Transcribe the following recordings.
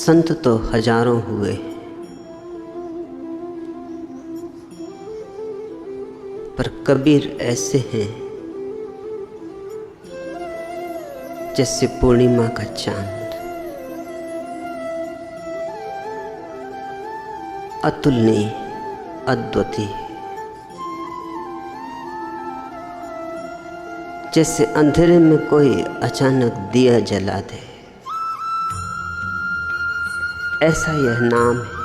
संत तो हजारों हुए, पर कबीर ऐसे हैं जैसे पूर्णिमा का चांद, अतुलनीय, अद्वितीय। जैसे अंधेरे में कोई अचानक दिया जला दे, ऐसा यह नाम है।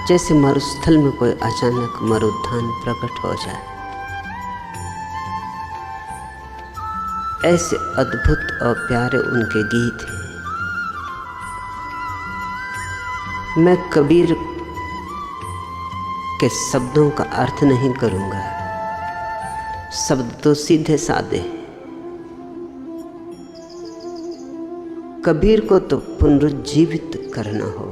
जैसे मरुस्थल में कोई अचानक मरुद्यान प्रकट हो जाए, ऐसे अद्भुत और प्यारे उनके गीत हैं। मैं कबीर के शब्दों का अर्थ नहीं करूंगा, शब्द तो सीधे साधे। कबीर को तो पुनरुज्जीवित करना हो,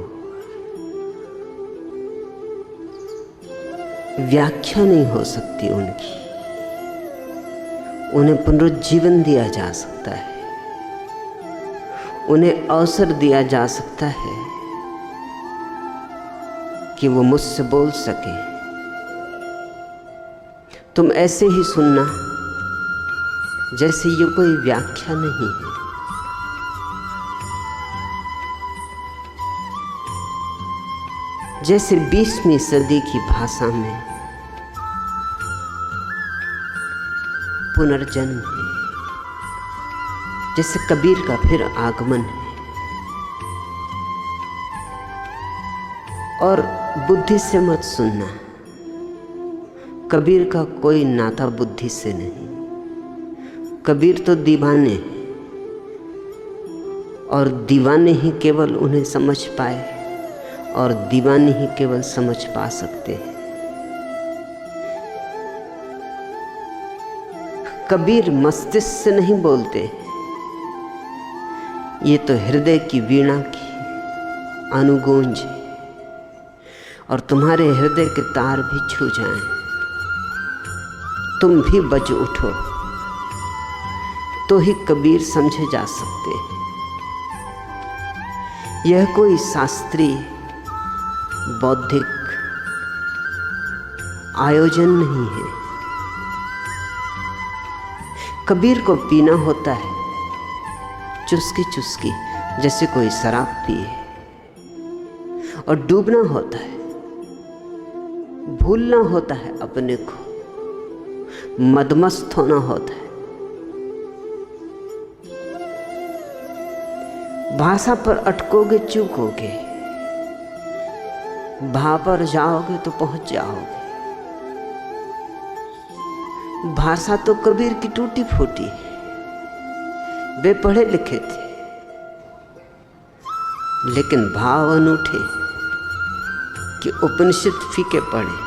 व्याख्या नहीं हो सकती उनकी। उन्हें पुनरुज्जीवन दिया जा सकता है, उन्हें अवसर दिया जा सकता है कि वो मुझसे बोल सके। तुम ऐसे ही सुनना जैसे ये कोई व्याख्या नहीं है। जैसे 20वीं सदी की भाषा में पुनर्जन्म है, जैसे कबीर का फिर आगमन है। और बुद्धि से मत सुनना, कबीर का कोई नाता बुद्धि से नहीं। कबीर तो दीवाने हैं, और दीवाने ही केवल उन्हें समझ पाए, और दीवाने ही केवल समझ पा सकते हैं। कबीर मस्तिष्क से नहीं बोलते, ये तो हृदय की वीणा की अनुगूंज है। और तुम्हारे हृदय के तार भी छू जाएं, तुम भी बज उठो, तो ही कबीर समझे जा सकते हैं। यह कोई शास्त्रीय बौद्धिक आयोजन नहीं है। कबीर को पीना होता है चुस्की चुस्की, जैसे कोई शराब पिए। और डूबना होता है, भूलना होता है अपने को, मदमस्त होना होता है। भाषा पर अटकोगे चूकोगे, भाव पर जाओगे तो पहुंच जाओगे। भाषा तो कबीर की टूटी फूटी, वे पढ़े लिखे थे, लेकिन भाव अनूठे कि उपनिषद फीके पढ़े,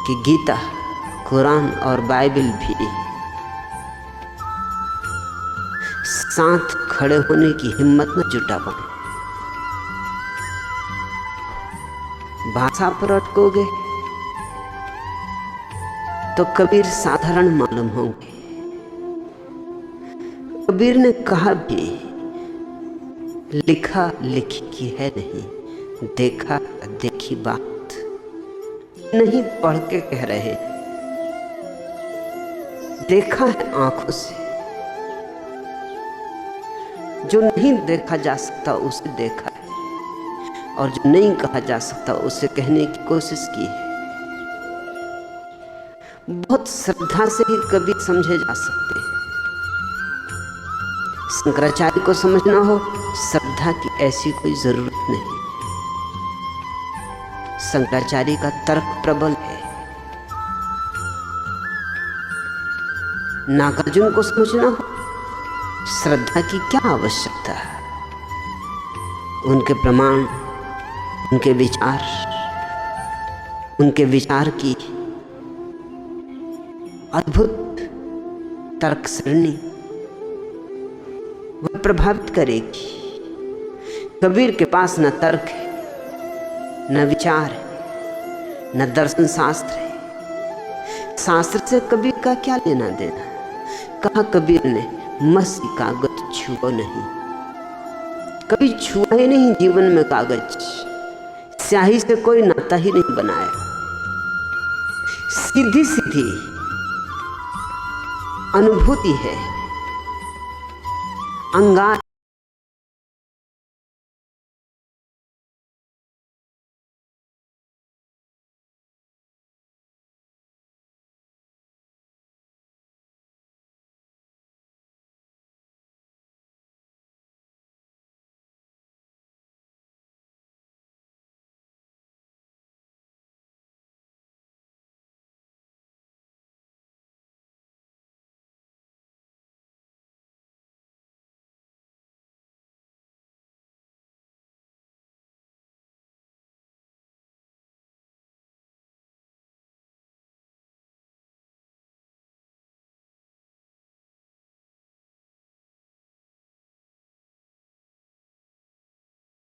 कि गीता, कुरान और बाइबल भी साथ खड़े होने की हिम्मत न जुटा पाए। भाषा पर अटकोगे तो कबीर साधारण मालूम होंगे। कबीर ने कहा भी, लिखा लिखी की है नहीं, देखा देखी बात नहीं पढ़ के कह रहे। देखा है आंखों से, जो नहीं देखा जा सकता उसे देखा है, और जो नहीं कहा जा सकता उसे कहने की कोशिश की है। बहुत श्रद्धा से ही कबीर समझे जा सकते हैं। शंकराचार्य को समझना हो, श्रद्धा की ऐसी कोई जरूरत नहीं। शंकराचार्य का तर्क प्रबल है। नागार्जुन को समझना हो, श्रद्धा की क्या आवश्यकता है। उनके प्रमाण, उनके विचार की अद्भुत तर्क सरणी वह प्रभावित करेगी। कबीर के पास न तर्क है, न विचार है, न दर्शन शास्त्र है। शास्त्र से कबीर का क्या लेना देना। कहा कबीर ने, मसी कागज छुओ नहीं। कभी छुआ ही नहीं जीवन में कागज, स्याही से कोई नाता ही नहीं बनाया। सीधी सीधी अनुभूति है, अंगार